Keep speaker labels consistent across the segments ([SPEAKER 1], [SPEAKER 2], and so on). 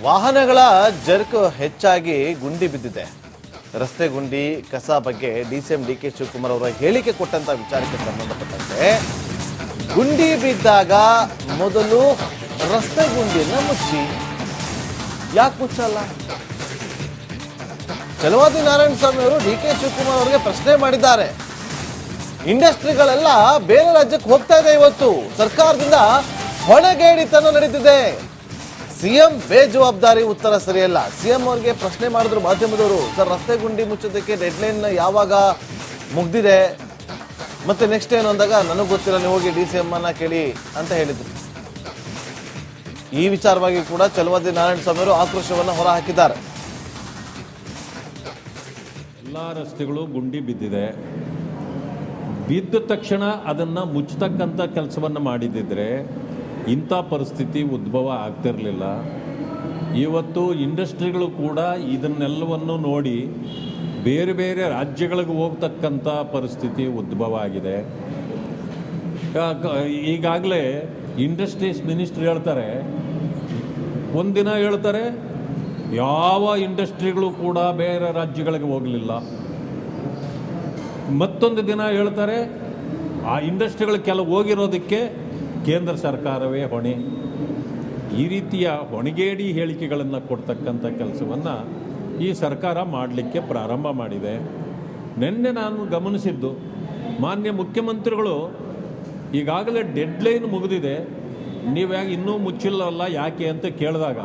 [SPEAKER 1] ವಾಹನಗಳ ಜರ್ಕ್ ಹೆಚ್ಚಾಗಿ ಗುಂಡಿ ಬಿದ್ದಿದೆ. ರಸ್ತೆ ಗುಂಡಿ ಕಸ ಬಗ್ಗೆ ಡಿಸಿಎಂ ಡಿಕೆ ಶಿವಕುಮಾರ್ ಅವರ ಹೇಳಿಕೆ ಕೊಟ್ಟಂತ ವಿಚಾರಕ್ಕೆ ಸಂಬಂಧಪಟ್ಟಂತೆ ಗುಂಡಿ ಬಿದ್ದಾಗ ಮೊದಲು ರಸ್ತೆ ಗುಂಡಿಯನ್ನು ಮುಚ್ಚಿ, ಯಾಕೆ ಮುಚ್ಚಲ್ಲ? ಛಲವಾದಿ ನಾರಾಯಣ ಸ್ವಾಮಿ ಅವರು ಡಿಕೆ ಶಿವಕುಮಾರ್ ಅವರಿಗೆ ಪ್ರಶ್ನೆ ಮಾಡಿದ್ದಾರೆ. ಇಂಡಸ್ಟ್ರಿಗಳೆಲ್ಲ ಬೇರೆ ರಾಜ್ಯಕ್ಕೆ ಹೋಗ್ತಾ ಇದೆ. ಇವತ್ತು ಸರ್ಕಾರದಿಂದ ಹೊಣೆಗೇಡಿತನ ನಡೀತಿದೆ. ಸಿಎಂ ಬೇಜವಾಬ್ದಾರಿ ಉತ್ತರ ಸರಿಯಲ್ಲ. ಸಿಎಂ ಅವರಿಗೆ ಪ್ರಶ್ನೆ ಮಾಡಿದ್ರು ಮಾಧ್ಯಮದವರು, ಸರ್ ರಸ್ತೆ ಗುಂಡಿ ಮುಚ್ಚೋದಕ್ಕೆ ಡೆಡ್ಲೈನ್ ಯಾವಾಗ ಮುಗ್ದಿದೆ ಮತ್ತೆ ನೆಕ್ಸ್ಟ್ ಏನು ಅಂದಾಗ ನನಗೆ ಗೊತ್ತಿಲ್ಲ, ನೀವು ಹೋಗಿ ಡಿಸಿಎಂ ಅನ್ನ ಕೇಳಿ ಅಂತ ಹೇಳಿದ್ರು. ಈ ವಿಚಾರವಾಗಿ ಕೂಡ ಛಲವಾದಿ ನಾರಾಯಣ ಸ್ವಾಮಿ ಅವರು ಆಕ್ರೋಶವನ್ನು ಹೊರ ಹಾಕಿದ್ದಾರೆ.
[SPEAKER 2] ಎಲ್ಲ ರಸ್ತೆಗಳು ಗುಂಡಿ ಬಿದ್ದಿದೆ. ಬಿದ್ದ ತಕ್ಷಣ ಅದನ್ನು ಮುಚ್ಚತಕ್ಕಂಥ ಕೆಲಸವನ್ನು ಮಾಡಿದ್ದಿದ್ರೆ ಇಂಥ ಪರಿಸ್ಥಿತಿ ಉದ್ಭವ ಆಗ್ತಿರಲಿಲ್ಲ. ಇವತ್ತು ಇಂಡಸ್ಟ್ರಿಗಳು ಕೂಡ ಇದನ್ನೆಲ್ಲವನ್ನು ನೋಡಿ ಬೇರೆ ಬೇರೆ ರಾಜ್ಯಗಳಿಗೆ ಹೋಗ್ತಕ್ಕಂಥ ಪರಿಸ್ಥಿತಿ ಉದ್ಭವ ಆಗಿದೆ. ಈಗಾಗಲೇ ಇಂಡಸ್ಟ್ರೀಸ್ ಮಿನಿಸ್ಟ್ರಿ ಹೇಳ್ತಾರೆ, ಒಂದಿನ ಹೇಳ್ತಾರೆ ಯಾವ ಇಂಡಸ್ಟ್ರಿಗಳು ಕೂಡ ಬೇರೆ ರಾಜ್ಯಗಳಿಗೆ ಹೋಗಲಿಲ್ಲ, ಮತ್ತೊಂದು ದಿನ ಹೇಳ್ತಾರೆ ಆ ಇಂಡಸ್ಟ್ರಿಗಳು ಕೆಲವು ಹೋಗಿರೋದಕ್ಕೆ ಕೇಂದ್ರ ಸರ್ಕಾರವೇ ಹೊಣೆ. ಈ ರೀತಿಯ ಹೊಣೆಗೇಡಿ ಹೇಳಿಕೆಗಳನ್ನು ಕೊಡ್ತಕ್ಕಂಥ ಕೆಲಸವನ್ನು ಈ ಸರ್ಕಾರ ಮಾಡಲಿಕ್ಕೆ ಪ್ರಾರಂಭ ಮಾಡಿದೆ. ನಿನ್ನೆ ನಾನು ಗಮನಿಸಿದ್ದು, ಮಾನ್ಯ ಮುಖ್ಯಮಂತ್ರಿಗಳು ಈಗಾಗಲೇ ಡೆಡ್ಲೈನ್ ಮುಗಿದಿದೆ, ನೀವ್ಯಾಕೆ ಇನ್ನೂ ಮುಚ್ಚಿಲ್ಲವಲ್ಲ ಯಾಕೆ ಅಂತ ಕೇಳಿದಾಗ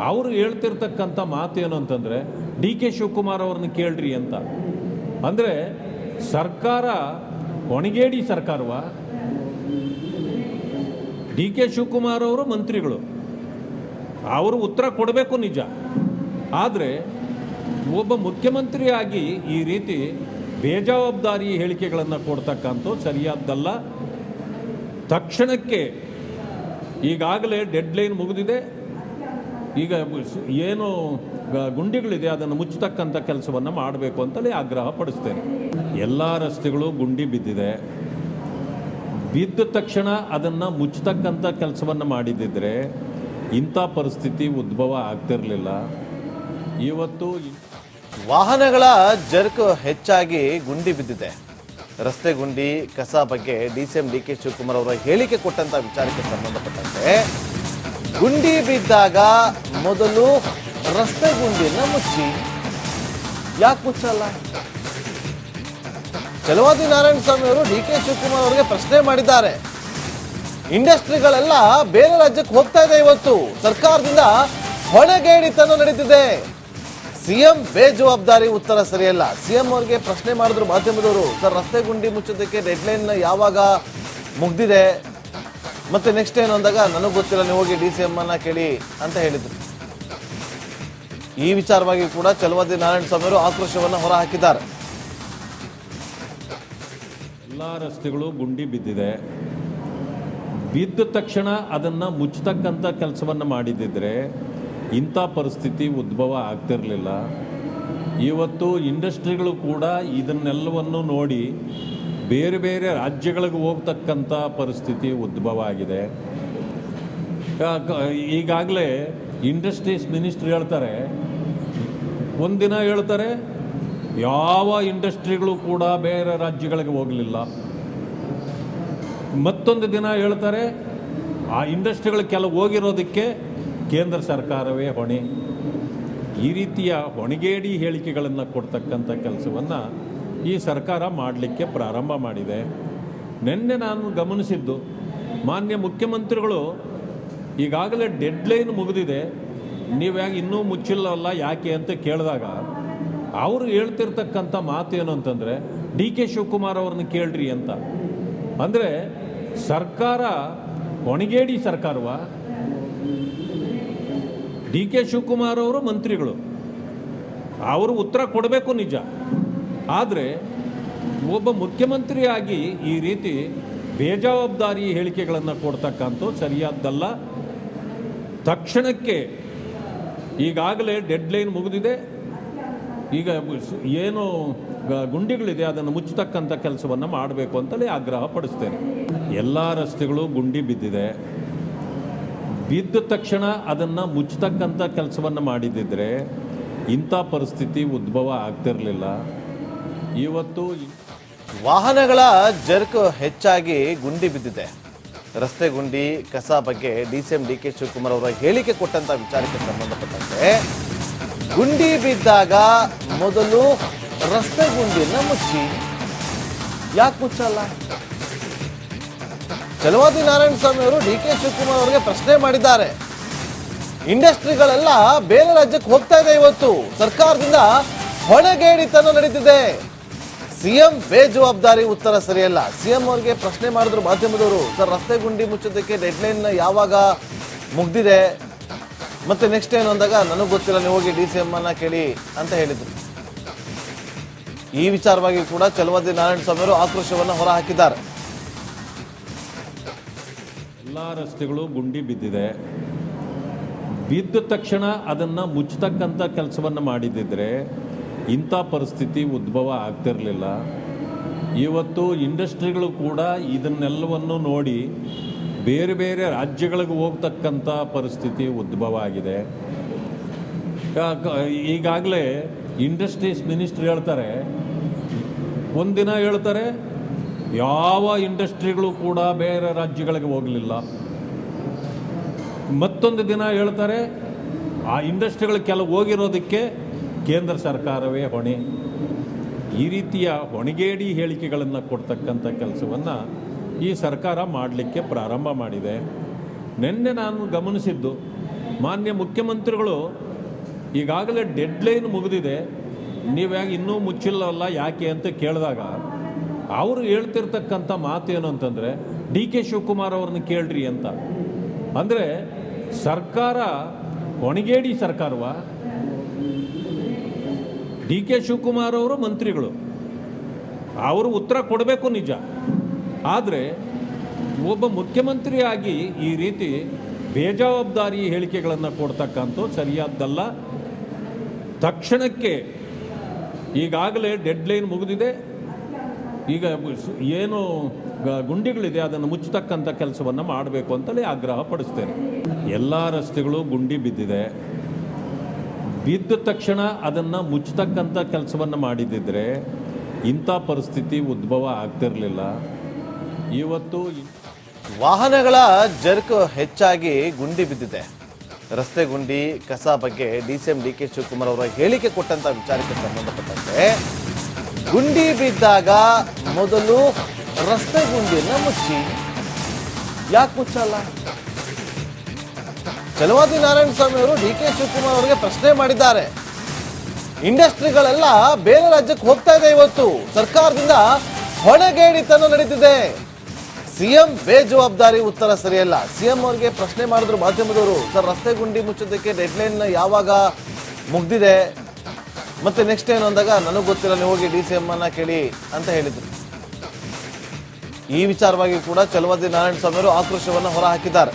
[SPEAKER 2] ಅವರು ಹೇಳ್ತಿರ್ತಕ್ಕಂಥ ಮಾತೇನು ಅಂತಂದರೆ, ಡಿ ಕೆ ಶಿವಕುಮಾರ್ ಅವ್ರನ್ನ ಕೇಳ್ರಿ ಅಂತ. ಅಂದರೆ ಸರ್ಕಾರ ಹೊಣೆಗೇಡಿ ಸರ್ಕಾರವ? ಡಿ ಕೆ ಶಿವಕುಮಾರ್ ಅವರು ಮಂತ್ರಿಗಳು, ಅವರು ಉತ್ತರ ಕೊಡಬೇಕು ನಿಜ. ಆದರೆ ಒಬ್ಬ ಮುಖ್ಯಮಂತ್ರಿಯಾಗಿ ಈ ರೀತಿ ಬೇಜವಾಬ್ದಾರಿ ಹೇಳಿಕೆಗಳನ್ನು ಕೊಡ್ತಕ್ಕಂಥ ಸರಿಯಾದ್ದಲ್ಲ. ತಕ್ಷಣಕ್ಕೆ ಈಗಾಗಲೇ ಡೆಡ್ಲೈನ್ ಮುಗಿದಿದೆ, ಈಗ ಏನು ಗುಂಡಿಗಳಿದೆ ಅದನ್ನು ಮುಚ್ಚತಕ್ಕಂಥ ಕೆಲಸವನ್ನು ಮಾಡಬೇಕು ಅಂತಲೇ ಆಗ್ರಹ ಪಡಿಸ್ತೇನೆ. ಎಲ್ಲ ರಸ್ತೆಗಳು ಗುಂಡಿ ಬಿದ್ದಿದೆ. ಬಿದ್ದ ತಕ್ಷಣ ಅದನ್ನು ಮುಚ್ಚತಕ್ಕಂಥ ಕೆಲಸವನ್ನು ಮಾಡಿದ್ದಿದ್ರೆ ಇಂಥ ಪರಿಸ್ಥಿತಿ ಉದ್ಭವ ಆಗ್ತಿರಲಿಲ್ಲ. ಇವತ್ತು
[SPEAKER 1] ವಾಹನಗಳ ಜರ್ಕ್ ಹೆಚ್ಚಾಗಿ ಗುಂಡಿ ಬಿದ್ದಿದೆ. ರಸ್ತೆ ಗುಂಡಿ ಕಸ ಬಗ್ಗೆ ಡಿಸಿಎಂ ಡಿಕೆ ಶಿವಕುಮಾರ್ ಅವರ ಹೇಳಿಕೆ ಕೊಟ್ಟಂತ ವಿಚಾರಕ್ಕೆ ಸಂಬಂಧಪಟ್ಟಂತೆ ಗುಂಡಿ ಬಿದ್ದಾಗ ಮೊದಲು ರಸ್ತೆ ಗುಂಡಿಯನ್ನು ಮುಚ್ಚಿ, ಯಾಕೆ ಮುಚ್ಚಲ್ಲ? ಛಲವಾದಿ ನಾರಾಯಣ ಸ್ವಾಮಿ ಅವರು ಡಿಕೆ ಶಿವಕುಮಾರ್ ಅವರಿಗೆ ಪ್ರಶ್ನೆ ಮಾಡಿದ್ದಾರೆ. ಇಂಡಸ್ಟ್ರಿಗಳೆಲ್ಲ ಬೇರೆ ರಾಜ್ಯಕ್ಕೆ ಹೋಗ್ತಾ ಇದೆ. ಇವತ್ತು ಸರ್ಕಾರದಿಂದ ಹೊಣೆಗೇಡಿತನ ನಡೀತಿದೆ. ಸಿಎಂ ಬೇಜವಾಬ್ದಾರಿ ಉತ್ತರ ಸರಿಯಲ್ಲ. ಸಿಎಂ ಅವರಿಗೆ ಪ್ರಶ್ನೆ ಮಾಡಿದ್ರು ಮಾಧ್ಯಮದವರು, ಸರ್ ರಸ್ತೆ ಗುಂಡಿ ಮುಚ್ಚೋದಕ್ಕೆ ಡೆಡ್ಲೈನ್ ಯಾವಾಗ ಮುಗ್ದಿದೆ ಮತ್ತೆ ನೆಕ್ಸ್ಟ್ ಏನು ಅಂದಾಗ ನನಗೆ ಗೊತ್ತಿಲ್ಲ, ನೀವು ಹೋಗಿ ಡಿಸಿಎಂ ಅನ್ನ ಕೇಳಿ ಅಂತ ಹೇಳಿದ್ರು. ಈ ವಿಚಾರವಾಗಿ ಕೂಡ ಛಲವಾದಿ ನಾರಾಯಣ ಸ್ವಾಮಿ ಅವರು ಆಕ್ರೋಶವನ್ನು ಹೊರ ಹಾಕಿದ್ದಾರೆ.
[SPEAKER 2] ಎಲ್ಲ ರಸ್ತೆಗಳು ಗುಂಡಿ ಬಿದ್ದಿದೆ. ಬಿದ್ದ ತಕ್ಷಣ ಅದನ್ನು ಮುಚ್ಚತಕ್ಕಂಥ ಕೆಲಸವನ್ನು ಮಾಡಿದ್ದಿದ್ರೆ ಇಂಥ ಪರಿಸ್ಥಿತಿ ಉದ್ಭವ ಆಗ್ತಿರಲಿಲ್ಲ. ಇವತ್ತು ಇಂಡಸ್ಟ್ರಿಗಳು ಕೂಡ ಇದನ್ನೆಲ್ಲವನ್ನು ನೋಡಿ ಬೇರೆ ಬೇರೆ ರಾಜ್ಯಗಳಿಗೆ ಹೋಗ್ತಕ್ಕಂಥ ಪರಿಸ್ಥಿತಿ ಉದ್ಭವ ಆಗಿದೆ. ಈಗಾಗಲೇ ಇಂಡಸ್ಟ್ರೀಸ್ ಮಿನಿಸ್ಟ್ರಿ ಹೇಳ್ತಾರೆ, ಒಂದಿನ ಹೇಳ್ತಾರೆ ಯಾವ ಇಂಡಸ್ಟ್ರಿಗಳು ಕೂಡ ಬೇರೆ ರಾಜ್ಯಗಳಿಗೆ ಹೋಗಲಿಲ್ಲ, ಮತ್ತೊಂದು ದಿನ ಹೇಳ್ತಾರೆ ಆ ಇಂಡಸ್ಟ್ರಿಗಳು ಕೆಲವು ಹೋಗಿರೋದಕ್ಕೆ ಕೇಂದ್ರ ಸರ್ಕಾರವೇ ಹೊಣೆ. ಈ ರೀತಿಯ ಹೊಣೆಗೇಡಿ ಹೇಳಿಕೆಗಳನ್ನು ಕೊಡ್ತಕ್ಕಂಥ ಕೆಲಸವನ್ನು ಈ ಸರ್ಕಾರ ಮಾಡಲಿಕ್ಕೆ ಪ್ರಾರಂಭ ಮಾಡಿದೆ. ನಿನ್ನೆ ನಾನು ಗಮನಿಸಿದ್ದು, ಮಾನ್ಯ ಮುಖ್ಯಮಂತ್ರಿಗಳು ಈಗಾಗಲೇ ಡೆಡ್ಲೈನ್ ಮುಗಿದಿದೆ, ನೀವ್ಯಾಕೆ ಇನ್ನೂ ಮುಚ್ಚಿಲ್ಲವಲ್ಲ ಯಾಕೆ ಅಂತ ಕೇಳಿದಾಗ ಅವರು ಹೇಳ್ತಿರ್ತಕ್ಕಂಥ ಮಾತೇನು ಅಂತಂದರೆ, ಡಿ ಕೆ ಶಿವಕುಮಾರ್ ಅವ್ರನ್ನ ಕೇಳ್ರಿ ಅಂತ. ಅಂದರೆ ಸರ್ಕಾರ ಹೊಣೆಗೇಡಿ ಸರ್ಕಾರವ? ಡಿ ಕೆ ಶಿವಕುಮಾರ್ ಅವರು ಮಂತ್ರಿಗಳು, ಅವರು ಉತ್ತರ ಕೊಡಬೇಕು ನಿಜ. ಆದರೆ ಒಬ್ಬ ಮುಖ್ಯಮಂತ್ರಿಯಾಗಿ ಈ ರೀತಿ ಬೇಜವಾಬ್ದಾರಿ ಹೇಳಿಕೆಗಳನ್ನು ಕೊಡ್ತಕ್ಕಂಥ ಸರಿಯಾದ್ದಲ್ಲ. ತಕ್ಷಣಕ್ಕೆ ಈಗಾಗಲೇ ಡೆಡ್ಲೈನ್ ಮುಗಿದಿದೆ, ಈಗ ಏನು ಗುಂಡಿಗಳಿದೆ ಅದನ್ನು ಮುಚ್ಚತಕ್ಕಂಥ ಕೆಲಸವನ್ನು ಮಾಡಬೇಕು ಅಂತಲೇ ಆಗ್ರಹ ಪಡಿಸ್ತೇನೆ. ಎಲ್ಲ ರಸ್ತೆಗಳು ಗುಂಡಿ ಬಿದ್ದಿದೆ. ಬಿದ್ದ ತಕ್ಷಣ ಅದನ್ನು ಮುಚ್ಚತಕ್ಕಂಥ ಕೆಲಸವನ್ನು ಮಾಡಿದ್ದಿದ್ರೆ ಇಂಥ ಪರಿಸ್ಥಿತಿ ಉದ್ಭವ ಆಗ್ತಿರಲಿಲ್ಲ. ಇವತ್ತು
[SPEAKER 1] ವಾಹನಗಳ ಜರ್ಕ್ ಹೆಚ್ಚಾಗಿ ಗುಂಡಿ ಬಿದ್ದಿದೆ. ರಸ್ತೆ ಗುಂಡಿ ಕಸ ಬಗ್ಗೆ ಡಿಸಿಎಂ ಡಿ ಕೆ ಶಿವಕುಮಾರ್ ಅವರ ಹೇಳಿಕೆ ಕೊಟ್ಟಂತ ವಿಚಾರಕ್ಕೆ ಸಂಬಂಧಪಟ್ಟಂತೆ ಗುಂಡಿ ಬಿದ್ದಾಗ ಮೊದಲು ರಸ್ತೆ ಗುಂಡಿಯನ್ನು ಮುಚ್ಚಿ, ಯಾಕೆ ಮುಚ್ಚಲ್ಲ? ಛಲವಾದಿ ನಾರಾಯಣ ಸ್ವಾಮಿ ಅವರು ಡಿ ಕೆ ಶಿವಕುಮಾರ್ ಅವರಿಗೆ ಪ್ರಶ್ನೆ ಮಾಡಿದ್ದಾರೆ. ಇಂಡಸ್ಟ್ರಿಗಳೆಲ್ಲ ಬೇರೆ ರಾಜ್ಯಕ್ಕೆ ಹೋಗ್ತಾ ಇದೆ. ಇವತ್ತು ಸರ್ಕಾರದಿಂದ ಹೊಣೆಗೇಡಿತನ ನಡೀತಿದೆ. ಸಿಎಂ ಬೇಜವಾಬ್ದಾರಿ ಉತ್ತರ ಸರಿಯಲ್ಲ. ಸಿಎಂ ಅವರಿಗೆ ಪ್ರಶ್ನೆ ಮಾಡಿದ್ರು ಮಾಧ್ಯಮದವರು, ಸರ್ ರಸ್ತೆ ಗುಂಡಿ ಮುಚ್ಚೋದಕ್ಕೆ ಡೆಡ್ಲೈನ್ ಯಾವಾಗ ಮುಗ್ದಿದೆ ಮತ್ತೆ ನೆಕ್ಸ್ಟ್ ಏನು ಅಂದಾಗ ನನಗೆ ಗೊತ್ತಿಲ್ಲ, ನೀವು ಹೋಗಿ DCM ಅನ್ನ ಕೇಳಿ ಅಂತ ಹೇಳಿದ್ರು. ಈ ವಿಚಾರವಾಗಿ ಕೂಡ ಛಲವಾದಿ ನಾರಾಯಣ ಸ್ವಾಮಿ ಅವರು ಆಕ್ರೋಶವನ್ನು ಹೊರ ಹಾಕಿದ್ದಾರೆ.
[SPEAKER 2] ಎಲ್ಲ ರಸ್ತೆಗಳು ಗುಂಡಿ ಬಿದ್ದಿದೆ. ಬಿದ್ದ ತಕ್ಷಣ ಅದನ್ನು ಮುಚ್ಚತಕ್ಕಂಥ ಕೆಲಸವನ್ನು ಮಾಡಿದ್ದಿದ್ರೆ ಇಂಥ ಪರಿಸ್ಥಿತಿ ಉದ್ಭವ ಆಗ್ತಿರಲಿಲ್ಲ. ಇವತ್ತು ಇಂಡಸ್ಟ್ರಿಗಳು ಕೂಡ ಇದನ್ನೆಲ್ಲವನ್ನು ನೋಡಿ ಬೇರೆ ಬೇರೆ ರಾಜ್ಯಗಳಿಗೆ ಹೋಗ್ತಕ್ಕಂಥ ಪರಿಸ್ಥಿತಿ ಉದ್ಭವ ಆಗಿದೆ. ಈಗಾಗಲೇ ಇಂಡಸ್ಟ್ರೀಸ್ ಮಿನಿಸ್ಟ್ರಿ ಹೇಳ್ತಾರೆ, ಒಂದಿನ ಹೇಳ್ತಾರೆ ಯಾವ ಇಂಡಸ್ಟ್ರಿಗಳು ಕೂಡ ಬೇರೆ ರಾಜ್ಯಗಳಿಗೆ ಹೋಗಲಿಲ್ಲ, ಮತ್ತೊಂದು ದಿನ ಹೇಳ್ತಾರೆ ಆ ಇಂಡಸ್ಟ್ರಿಗಳು ಕೆಲವು ಹೋಗಿರೋದಕ್ಕೆ ಕೇಂದ್ರ ಸರ್ಕಾರವೇ ಹೊಣೆ. ಈ ರೀತಿಯ ಹೊಣೆಗೇಡಿ ಹೇಳಿಕೆಗಳನ್ನು ಕೊಡ್ತಕ್ಕಂಥ ಕೆಲಸವನ್ನು ಈ ಸರ್ಕಾರ ಮಾಡಲಿಕ್ಕೆ ಪ್ರಾರಂಭ ಮಾಡಿದೆ. ನಿನ್ನೆ ನಾನು ಗಮನಿಸಿದ್ದು, ಮಾನ್ಯ ಮುಖ್ಯಮಂತ್ರಿಗಳು ಈಗಾಗಲೇ ಡೆಡ್ಲೈನ್ ಮುಗಿದಿದೆ, ನೀವ್ಯಾಗ ಇನ್ನೂ ಮುಚ್ಚಿಲ್ಲವಲ್ಲ ಯಾಕೆ ಅಂತ ಕೇಳಿದಾಗ ಅವರು ಹೇಳ್ತಿರ್ತಕ್ಕಂಥ ಮಾತೇನು ಅಂತಂದರೆ ಡಿ ಕೆ ಶಿವಕುಮಾರ್ ಅವ್ರನ್ನ ಕೇಳ್ರಿ ಅಂತ. ಅಂದರೆ ಸರ್ಕಾರ ಹೊಣೆಗೇಡಿ ಸರ್ಕಾರವ? ಡಿ ಕೆ ಶಿವಕುಮಾರ್ ಅವರು ಮಂತ್ರಿಗಳು, ಅವರು ಉತ್ತರ ಕೊಡಬೇಕು ನಿಜ. ಆದರೆ ಒಬ್ಬ ಮುಖ್ಯಮಂತ್ರಿಯಾಗಿ ಈ ರೀತಿ ಬೇಜವಾಬ್ದಾರಿ ಹೇಳಿಕೆಗಳನ್ನು ಕೊಡ್ತಕ್ಕಂಥ ಸರಿಯಾದ್ದಲ್ಲ. ತಕ್ಷಣಕ್ಕೆ ಈಗಾಗಲೇ ಡೆಡ್ಲೈನ್ ಮುಗಿದಿದೆ, ಈಗ ಏನು ಗುಂಡಿಗಳಿದೆ ಅದನ್ನು ಮುಚ್ಚತಕ್ಕಂಥ ಕೆಲಸವನ್ನು ಮಾಡಬೇಕು ಅಂತಲೇ ಆಗ್ರಹ ಪಡಿಸ್ತೇನೆ. ಎಲ್ಲ ರಸ್ತೆಗಳು ಗುಂಡಿ ಬಿದ್ದಿದೆ. ಬಿದ್ದ ತಕ್ಷಣ ಅದನ್ನು ಮುಚ್ಚತಕ್ಕಂಥ ಕೆಲಸವನ್ನು ಮಾಡಿದ್ದಿದ್ರೆ ಇಂಥ ಪರಿಸ್ಥಿತಿ ಉದ್ಭವ ಆಗ್ತಿರಲಿಲ್ಲ. ಇವತ್ತು
[SPEAKER 1] ವಾಹನಗಳ ಜರ್ಕ್ ಹೆಚ್ಚಾಗಿ ಗುಂಡಿ ಬಿದ್ದಿದೆ. ರಸ್ತೆ ಗುಂಡಿ ಕಸ ಬಗ್ಗೆ DCM ಡಿ ಕೆ ಶಿವಕುಮಾರ್ ಅವರ ಹೇಳಿಕೆ ಕೊಟ್ಟಂತ ವಿಚಾರಕ್ಕೆ ಸಂಬಂಧಪಟ್ಟಂತೆ ಗುಂಡಿ ಬಿದ್ದಾಗ ಮೊದಲು ರಸ್ತೆ ಗುಂಡಿಯನ್ನು ಮುಚ್ಚಿ, ಯಾಕೆ ಮುಚ್ಚಲ್ಲ? ಛಲವಾದಿ ನಾರಾಯಣ ಸ್ವಾಮಿ ಅವರು ಡಿ ಕೆ ಶಿವಕುಮಾರ್ ಅವರಿಗೆ ಪ್ರಶ್ನೆ ಮಾಡಿದ್ದಾರೆ. ಇಂಡಸ್ಟ್ರಿಗಳೆಲ್ಲ ಬೇರೆ ರಾಜ್ಯಕ್ಕೆ ಹೋಗ್ತಾ ಇದೆ. ಇವತ್ತು ಸರ್ಕಾರದಿಂದ ಹೊಣೆಗೇಡಿತನ ನಡೀತಿದೆ. ಸಿಎಂ ಬೇಜವಾಬ್ದಾರಿ ಉತ್ತರ ಸರಿಯಲ್ಲ. ಸಿಎಂ ಅವರಿಗೆ ಪ್ರಶ್ನೆ ಮಾಡಿದ್ರು ಮಾಧ್ಯಮದವರು, ಸರ್ ರಸ್ತೆ ಗುಂಡಿ ಮುಚ್ಚೋದಕ್ಕೆ ಡೆಡ್ಲೈನ್ ಯಾವಾಗ ಮುಗ್ದಿದೆ ಮತ್ತೆ ನೆಕ್ಸ್ಟ್ ಏನು ಅಂದಾಗ ನನಗೆ ಗೊತ್ತಿಲ್ಲ, ನೀವು ಹೋಗಿ DCM ಅನ್ನ ಕೇಳಿ ಅಂತ ಹೇಳಿದ್ರು. ಈ ವಿಚಾರವಾಗಿ ಕೂಡ ಛಲವಾದಿ ನಾರಾಯಣ ಸ್ವಾಮಿ ಅವರು ಆಕ್ರೋಶವನ್ನು ಹೊರ ಹಾಕಿದ್ದಾರೆ.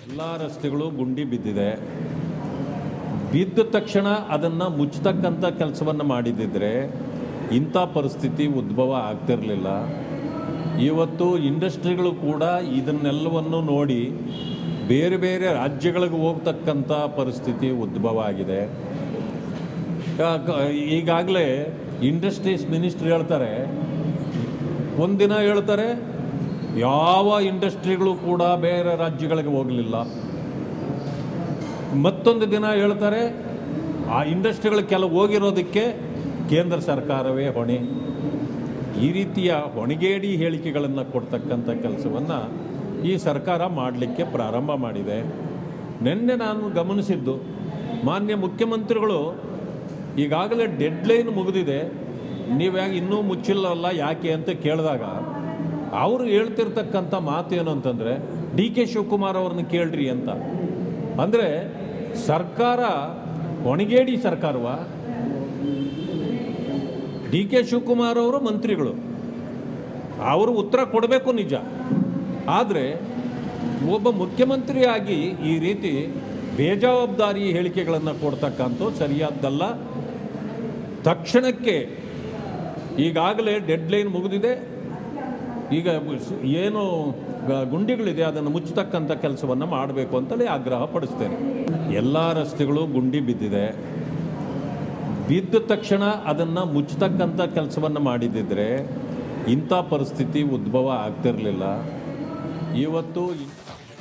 [SPEAKER 2] ಎಲ್ಲ ರಸ್ತೆಗಳು ಗುಂಡಿ ಬಿದ್ದಿದೆ. ಬಿದ್ದ ತಕ್ಷಣ ಅದನ್ನು ಮುಚ್ಚತಕ್ಕಂಥ ಕೆಲಸವನ್ನು ಮಾಡಿದ್ದಿದ್ರೆ ಇಂಥ ಪರಿಸ್ಥಿತಿ ಉದ್ಭವ ಆಗ್ತಿರಲಿಲ್ಲ. ಇವತ್ತು ಇಂಡಸ್ಟ್ರಿಗಳು ಕೂಡ ಇದನ್ನೆಲ್ಲವನ್ನು ನೋಡಿ ಬೇರೆ ಬೇರೆ ರಾಜ್ಯಗಳಿಗೆ ಹೋಗ್ತಕ್ಕಂಥ ಪರಿಸ್ಥಿತಿ ಉದ್ಭವ ಆಗಿದೆ. ಈಗಾಗಲೇ ಇಂಡಸ್ಟ್ರೀಸ್ ಮಿನಿಸ್ಟ್ರಿ ಹೇಳ್ತಾರೆ, ಒಂದಿನ ಹೇಳ್ತಾರೆ ಯಾವ ಇಂಡಸ್ಟ್ರಿಗಳು ಕೂಡ ಬೇರೆ ರಾಜ್ಯಗಳಿಗೆ ಹೋಗಲಿಲ್ಲ, ಮತ್ತೊಂದು ದಿನ ಹೇಳ್ತಾರೆ ಆ ಇಂಡಸ್ಟ್ರಿಗಳು ಕೆಲವು ಹೋಗಿರೋದಕ್ಕೆ ಕೇಂದ್ರ ಸರ್ಕಾರವೇ ಹೊಣೆ. ಈ ರೀತಿಯ ಹೊಣೆಗೇಡಿ ಹೇಳಿಕೆಗಳನ್ನು ಕೊಡ್ತಕ್ಕಂಥ ಕೆಲಸವನ್ನು ಈ ಸರ್ಕಾರ ಮಾಡಲಿಕ್ಕೆ ಪ್ರಾರಂಭ ಮಾಡಿದೆ. ನಿನ್ನೆ ನಾನು ಗಮನಿಸಿದ್ದು, ಮಾನ್ಯ ಮುಖ್ಯಮಂತ್ರಿಗಳು ಈಗಾಗಲೇ ಡೆಡ್ಲೈನ್ ಮುಗಿದಿದೆ, ನೀವ್ಯಾಗ ಇನ್ನೂ ಮುಚ್ಚಿಲ್ಲವಲ್ಲ ಯಾಕೆ ಅಂತ ಕೇಳಿದಾಗ ಅವರು ಹೇಳ್ತಿರ್ತಕ್ಕಂಥ ಮಾತೇನು ಅಂತಂದರೆ ಡಿ ಕೆ ಶಿವಕುಮಾರ್ ಅವ್ರನ್ನ ಕೇಳ್ರಿ ಅಂತ. ಅಂದರೆ ಸರ್ಕಾರ ಹೊಣೆಗೇಡಿ ಸರ್ಕಾರವ? ಡಿ ಕೆ ಶಿವಕುಮಾರ್ ಅವರು ಮಂತ್ರಿಗಳು, ಅವರು ಉತ್ತರ ಕೊಡಬೇಕು ನಿಜ. ಆದರೆ ಒಬ್ಬ ಮುಖ್ಯಮಂತ್ರಿಯಾಗಿ ಈ ರೀತಿ ಬೇಜವಾಬ್ದಾರಿ ಹೇಳಿಕೆಗಳನ್ನು ಕೊಡ್ತಕ್ಕಂಥ ಸರಿಯಾದ್ದಲ್ಲ. ತಕ್ಷಣಕ್ಕೆ ಈಗಾಗಲೇ ಡೆಡ್ಲೈನ್ ಮುಗಿದಿದೆ, ಈಗ ಏನು ಗುಂಡಿಗಳಿದೆ ಅದನ್ನು ಮುಚ್ಚತಕ್ಕಂಥ ಕೆಲಸವನ್ನು ಮಾಡಬೇಕು ಅಂತಲೇ ಆಗ್ರಹ ಪಡಿಸ್ತೇನೆ. ಎಲ್ಲ ರಸ್ತೆಗಳು ಗುಂಡಿ ಬಿದ್ದಿದೆ. ಬಿದ್ದ ತಕ್ಷಣ ಅದನ್ನು ಮುಚ್ಚತಕ್ಕಂಥ ಕೆಲಸವನ್ನು ಮಾಡಿದ್ದಿದ್ರೆ ಇಂಥ ಪರಿಸ್ಥಿತಿ ಉದ್ಭವ ಆಗ್ತಿರಲಿಲ್ಲ. ಇವತ್ತು